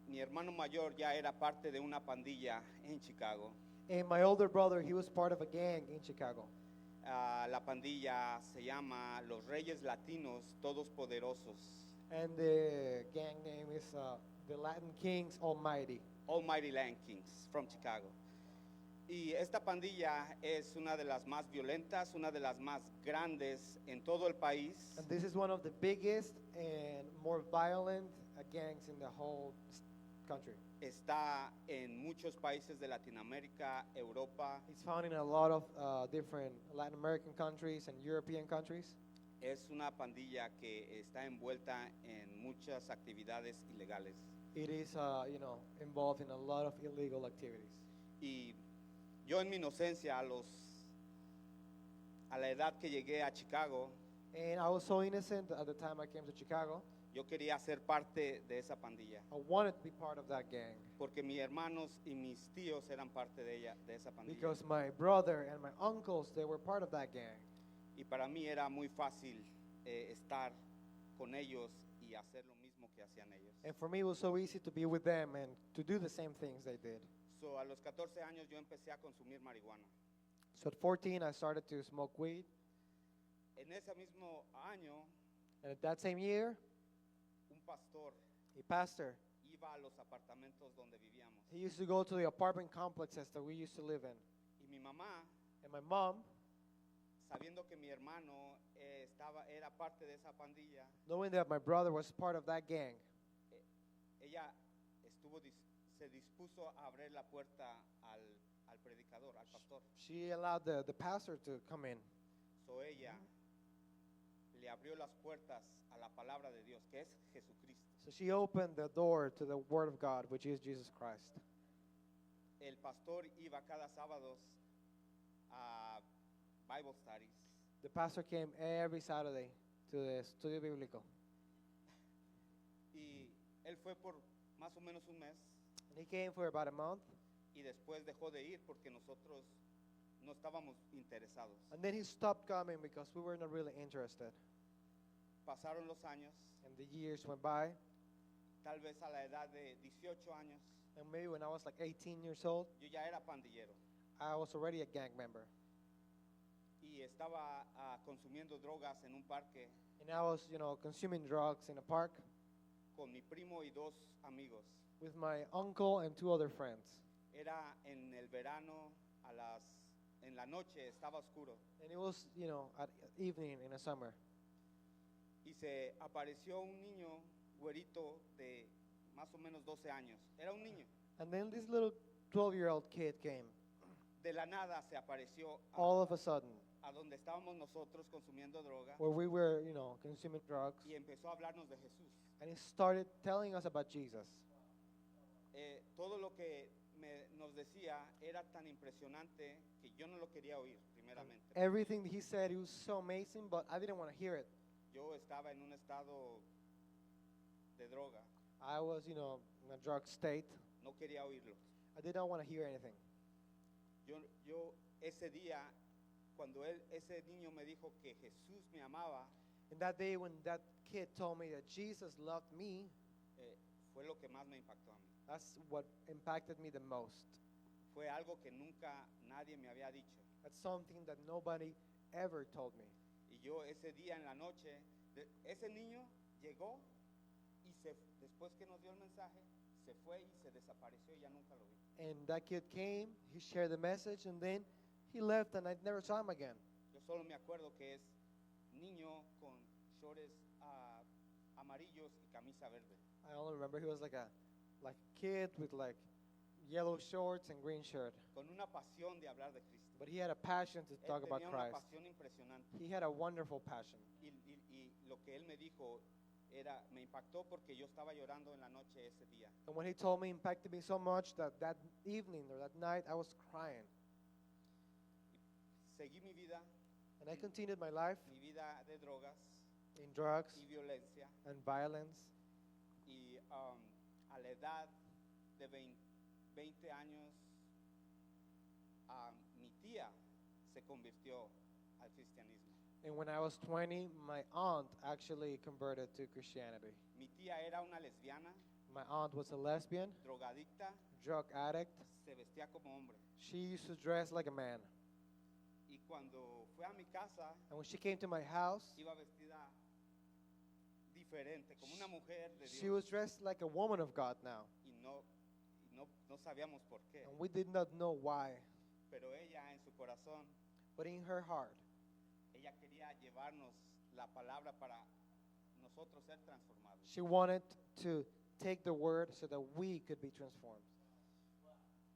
mi hermano mayor ya era parte de una pandilla en Chicago. And my older brother, he was part of a gang in Chicago. La pandilla se llama Los Reyes Latinos Todos Poderosos. And the gang name is the Latin Kings Almighty. Almighty Land Kings from Chicago. Y esta pandilla es una de las más violentas, una de las más grandes en todo el país. And this is one of the biggest and more violent gangs in the whole country. Está en muchos países de Latinoamérica, Europa. It's found in a lot of different Latin American countries and European countries. Es una pandilla que está envuelta en muchas actividades ilegales. It is, involved in a lot of illegal activities. Y yo en mi inocencia, a la edad que llegué a Chicago, And I was so innocent at the time I came to Chicago. yo quería ser parte de esa pandilla. I wanted to be part of that gang Porque mis hermanos y mis tíos eran parte de esa pandilla. because my brother and my uncles, they were part of that gang. Y para mí era muy fácil estar con ellos y hacer lo mismo que hacían ellos. And for me, it was so easy to be with them and to do the same things they did. So, a los 14 años yo empecé a consumir marihuana. So at 14, I started to smoke weed. En ese mismo año, And at that same year, un pastor a pastor, iba a los apartamentos donde vivíamos. he used to go to the apartment complexes that we used to live in. Y mi mamá, And my mom, sabiendo que mi hermano era parte de esa pandilla, knowing that my brother was part of that gang, ella se dispuso a abrir la puerta al predicador, al pastor. she allowed the pastor to come in. So ella le abrió las puertas a la palabra de Dios, que es Jesucristo. So she opened the door to the Word of God, which is Jesus Christ. El pastor iba cada sábado a Bible studies. The pastor came every Saturday to the Estudio Bíblico. Y él fue por más o menos un mes And he came for about a month. y después dejó de ir porque nosotros no estábamos interesados. And then he stopped coming because we were not really interested. Pasaron los años, And the years went by. tal vez a la edad de 18 años, And maybe when I was like 18 years old, yo ya era pandillero I was already a gang member. y estaba consumiendo drogas en un parque And I was, consuming drugs in a park con mi primo y 2 amigos. with my uncle and 2 other friends. Era en el verano, en la noche estaba oscuro And it was, at evening in the summer. y se apareció un niño güerito de más o menos 12 años. Era un niño. And then this little 12-year-old kid came. De la nada se apareció All of a sudden, a donde estábamos nosotros consumiendo droga where we were, consuming drugs. y empezó a hablarnos de Jesús. And he started telling us about Jesus. Todo lo que nos decía era tan impresionante que yo no lo quería oír, primeramente. Everything that he said, it was so amazing, but I didn't want to hear it. Yo estaba en un estado de droga, I was, in a drug state. no quería oírlo. I did not want to hear anything. Yo ese día, cuando ese niño me dijo que Jesús me amaba, And that day when that kid told me that Jesus loved me, fue lo que más me impactó a mí. that's what impacted me the most. Fue algo que nunca nadie me había dicho. That's something that nobody ever told me. Y yo ese día en la noche, ese niño llegó y después que nos dio el mensaje, se fue y se desapareció y ya nunca lo vi. And that kid came, he shared the message, and then he left, and I never saw him again. Yo solo me acuerdo que es niño con shorts amarillos y camisa verde. I only remember he was like a kid with like yellow shorts and green shirt. Con una pasión de hablar de Cristo. But he had a passion to Él talk about tenía una Christ. pasión impresionante. He had a wonderful passion. Y lo que él me dijo me impactó porque yo estaba llorando en la noche ese día. And what he told me impacted me so much that that evening or that night I was crying. Seguí mi vida, And I continued my life mi vida de drogas in drugs y violencia. and violence. Y a la edad de 20 años, mi tía se convirtió al cristianismo. And when I was 20, my aunt actually converted to Christianity. Mi tía era una lesbiana, My aunt was a lesbian, drogadicta, drug addict. se vestía como hombre. She used to dress like a man. Y cuando fue a mi casa, And when she came to my house, iba vestida diferente, como una mujer de she was Dios. dressed like a woman of God now. No sabíamos por qué. And we did not know why. Pero ella en su corazón, But in her heart, ella quería llevarnos la palabra para nosotros ser transformados. she wanted to take the word so that we could be transformed.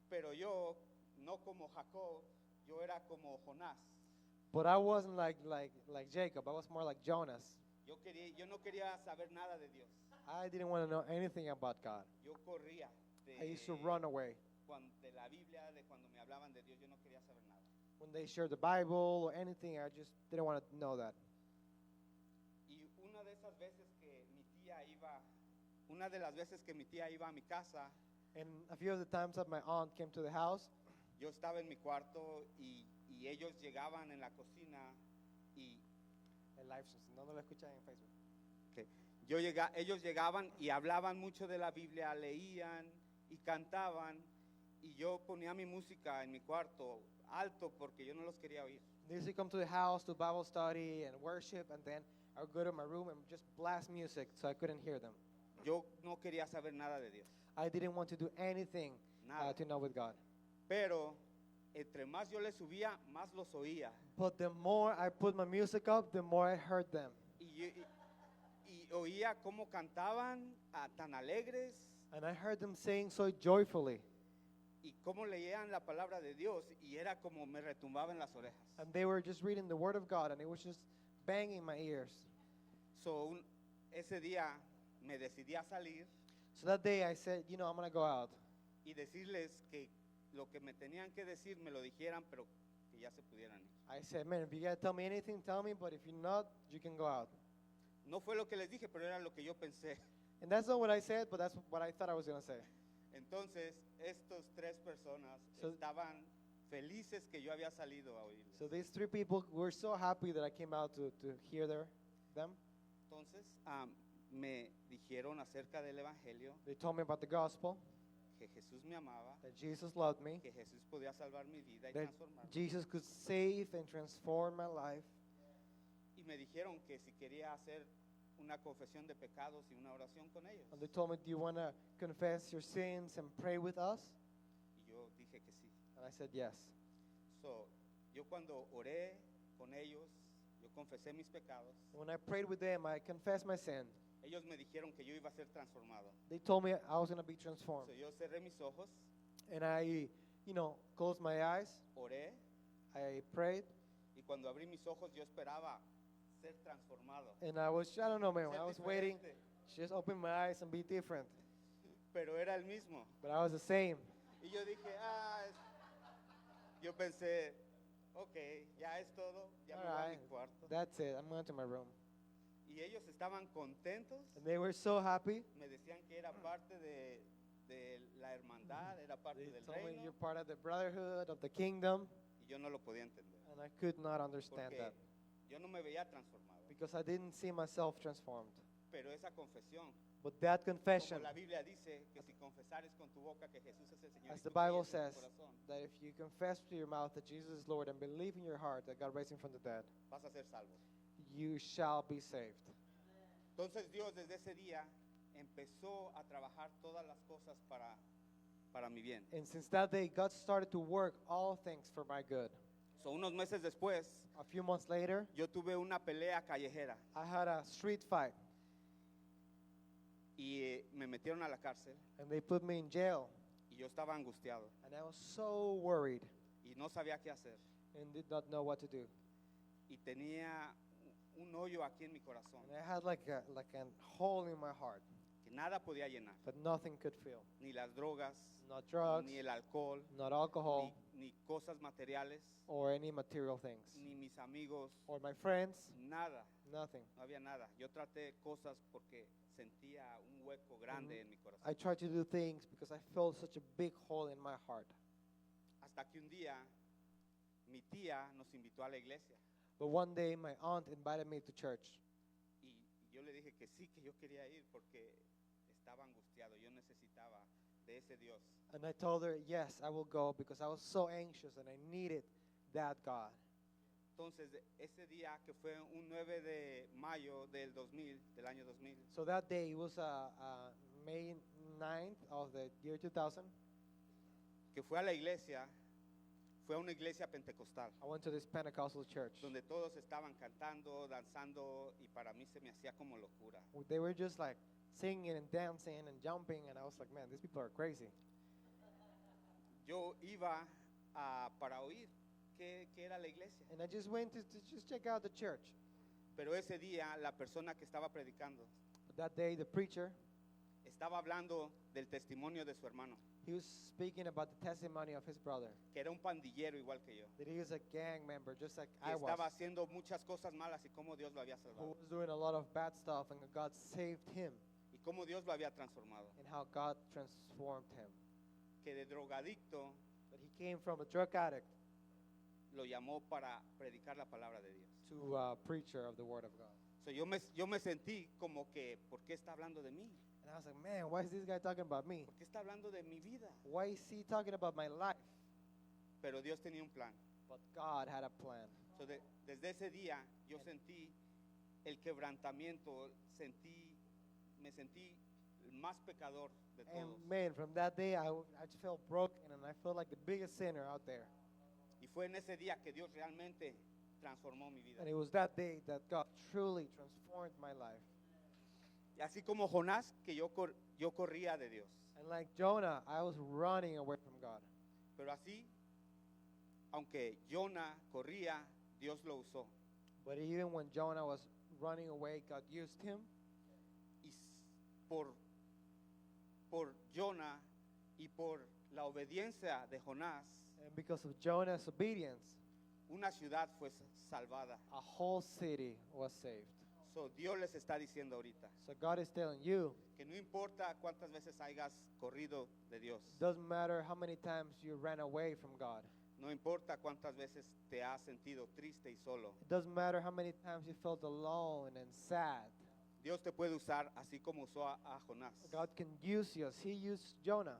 Pero yo, no como Jacob, yo era como Jonás. But I wasn't like Jacob. I was more like Jonas. Yo no quería saber nada de Dios. I didn't want to know anything about God. Yo corría I used to run away. de la Biblia, de cuando me hablaban de Dios, yo no quería saber nada. When they shared the Bible or anything, I just didn't want to know that. Y una de las veces que mi tía iba a mi casa, And a few of the times that my aunt came to the house, yo estaba en mi cuarto y ellos llegaban en la cocina y no lo escuchan en Facebook. ellos llegaban y hablaban mucho de la Biblia, leían y cantaban y yo ponía mi música en mi cuarto alto porque yo no los quería oír. They used to come to the house to Bible study and worship, and then I would go to my room and just blast music so I couldn't hear them. Yo no quería saber nada de Dios, I didn't want to do anything nada. to know with God. Pero entre más yo les subía, más los oía. But the more I put my music up, the more I heard them. Y oía cómo cantaban tan alegres And I heard them saying so joyfully. y cómo leían la palabra de Dios y era como me retumbaba en las orejas. And they were just reading the Word of God, and it was just banging my ears. So, ese día me decidí a salir So that day I said, I'm going to go out. y decirles que lo que me tenían que decir me lo dijeran, pero que ya se pudieran ir. I said, man, if you got to tell me anything, tell me, but if you're not, you can go out. No fue lo que les dije, pero era lo que yo pensé. And that's not what I said, but that's what I thought I was going to say. Entonces, estos 3 personas So- estaban felices que yo había salido a oírles. So these 3 people were so happy that I came out to hear them. Entonces, me dijeron acerca del Evangelio, They told me about the gospel, que Jesús me amaba, that Jesus loved me, que Jesús podía salvar mi vida y that transformarme. Jesus could save and transform my life. Y me dijeron que si quería hacer una confesión de pecados y una oración con ellos. And they told me, do you want to confess your sins and pray with us? Y yo dije que sí. And I said, yes. So, yo cuando oré con ellos, yo confesé mis pecados. When I prayed with them, I confessed my sin. Ellos me dijeron que yo iba a ser transformado. They told me I was going to be transformed. So, yo cerré mis ojos, And I, closed my eyes. oré, I prayed. y cuando abrí mis ojos yo esperaba ser transformado. And I don't know, man, Ser I was waiting, diferente. just open my eyes and be different. Pero era el mismo. But I was the same. Y yo dije, yo pensé, ok, ya es todo, ya me voy a mi Alright, cuarto. that's it. I'm going to my room. Y ellos estaban contentos, And they were so happy. me decían que era parte de la hermandad, era parte They del told me reino, you're part of the brotherhood, of the kingdom. y yo no lo podía entender. And I could not understand Porque that yo no me veía transformado. because I didn't see myself transformed. Pero esa confesión, But that como confession, la Biblia dice, que si confesares con tu boca que Jesús es el Señor, as y the tú Bible crees en tu says, corazón, that if you confess with your mouth that Jesus is Lord and believe in your heart that God raised him from the dead, vas a ser salvo. you shall be saved. Entonces Dios desde ese día empezó a trabajar todas las cosas para mi bien. And since that day, God started to work all things for my good. So, unos meses después, A few months later, yo tuve una pelea callejera I had a street fight, y me metieron a la cárcel and they put me in jail. y yo estaba angustiado And I was so worried y no sabía qué hacer. and did not know what to do. Y tenía un hoyo aquí en mi corazón And I had like a hole in my heart que nada podía llenar, that nothing could fill. ni las drogas, Not drugs, ni el alcohol, not alcohol, ni cosas materiales, or any material things. ni mis amigos, Or my friends, nada, nothing. no había nada. Yo traté cosas porque sentía un hueco grande en mi I corazón. tried to do things because I felt such a big hole in my heart. Hasta que un día mi tía nos invitó a la iglesia But one day my aunt invited me to church. y yo le dije que sí, que yo quería ir porque estaba angustiado, yo necesitaba de ese Dios. And I told her, yes, I will go because I was so anxious and I needed that God. Entonces, ese día que fue un 9 de mayo del 2000, del año 2000, So that day, it was May 9th of the year 2000. que fue a la iglesia, fue a una iglesia pentecostal, I went to this Pentecostal church. donde todos estaban cantando, danzando, y para mí se me hacía como locura. They were just like singing and dancing and jumping, and I was like, man, these people are crazy. Yo iba para oír qué era la iglesia, And I just went to just check out the church. pero ese día la persona que estaba predicando That day, the preacher, estaba hablando del testimonio de su hermano, he was speaking about the testimony of his brother, que era un pandillero igual que yo, that he was a gang member, just like y I estaba was, haciendo muchas cosas malas y cómo Dios lo había who salvado, was doing a lot of bad stuff, and God saved him, y cómo Dios lo había transformado, and how God transformed him. que de drogadicto But he came from a drug addict lo llamó para predicar la palabra de Dios. to a preacher of the Word of God. So, yo me sentí como que, ¿por qué está hablando de mí? And I was like, man, why is this guy talking about me? ¿Por qué está hablando de mi vida? Why is he talking about my life? Pero Dios tenía un plan. But God had a plan. So, desde ese día yo sentí el quebrantamiento, me sentí el más pecador de And todos. man, from that day, I just felt broken and I felt like the biggest sinner out there. Y fue en ese día que Dios realmente transformó mi vida. And it was that day that God truly transformed my life. Y así como Jonás, que yo corría de Dios. And like Jonah, I was running away from God. Pero así, aunque Jonah corría, Dios lo usó. But even when Jonah was running away, God used him. Y por Jonah y por la obediencia de Jonás, And because of Jonah's obedience, una ciudad fue salvada. a whole city was saved. So, Dios les está diciendo ahorita So God is telling you, que no importa cuántas veces hayas corrido de Dios, doesn't matter how many times you ran away from God. no importa cuántas veces te has sentido triste y solo, It doesn't matter how many times you felt alone and sad. Dios te puede usar así como usó a Jonás God can use you as He used Jonah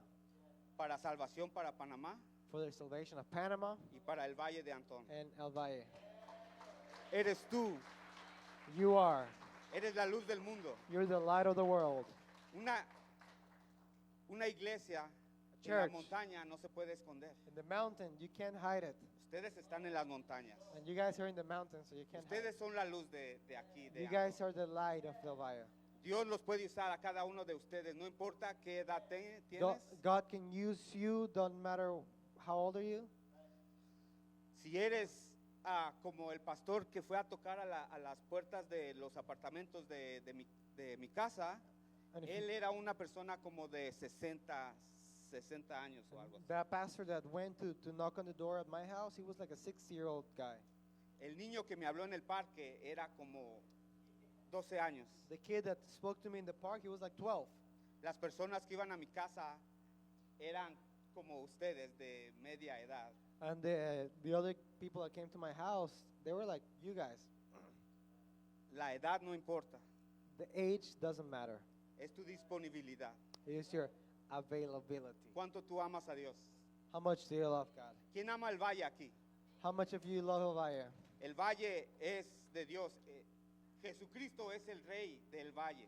para salvación para Panamá for the salvation of Panama y para el Valle de Antón. and El Valle. Eres tú, You are. eres la luz del mundo. You're the light of the world. Una iglesia en la Church. montaña no se puede esconder. In the mountain, you can't hide it. Ustedes están en las montañas. And you guys are in the mountain, so you can't hide Ustedes son la luz de aquí. it. De You guys Antón. are the light of El Valle. Dios los puede usar a cada uno de ustedes, no importa qué edad tienes. God can use you, don't matter how old are you. Si eres como el pastor que fue a tocar a las puertas de los apartamentos de mi casa, And if él era una persona como de 60 años o algo así. that pastor that went to knock on the door at my house, he was like a 60-year-old guy. El niño que me habló en el parque era como 12 años. The kid that spoke to me in the park, he was like 12. Las personas que iban a mi casa eran como ustedes de media edad. And the other people that came to my house, they were like you guys. La edad no importa, The age doesn't matter. es tu disponibilidad. It is your availability. ¿Cuánto tú amas a Dios? How much do you love God? ¿Quién ama el valle aquí? How much of you love El Valle? El valle es de Dios. Jesucristo es el rey del valle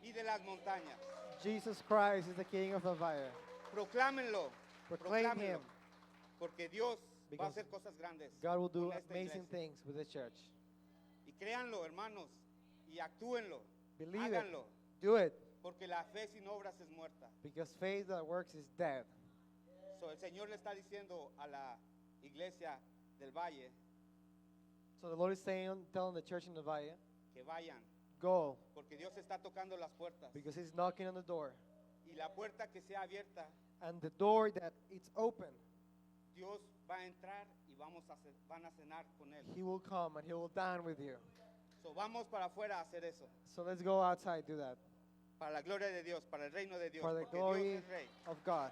y de las montañas. Jesus Christ is the King of El Valle. Proclámenlo. Proclaim proclámenlo, Him. Porque Dios va a Because hacer cosas grandes. God will do con esta amazing iglesia. things with the church. Y créanlo, hermanos, y actúenlo. Believe it. Háganlo. Do it. Porque la fe sin obras es muerta. Because faith that works is dead. So, el Señor le está diciendo a la iglesia del valle So the Lord is telling the church in the Valle que vayan, Go, porque Dios está tocando las puertas. because He's knocking on the door. Y la puerta que sea abierta, And the door that it's open, Dios va a entrar y van a cenar con Él. He will come and He will dine with you. So, vamos para afuera a hacer eso. So let's go outside, do that. Para la gloria de Dios, para el reino de Dios, For the porque glory Dios es Rey. of God.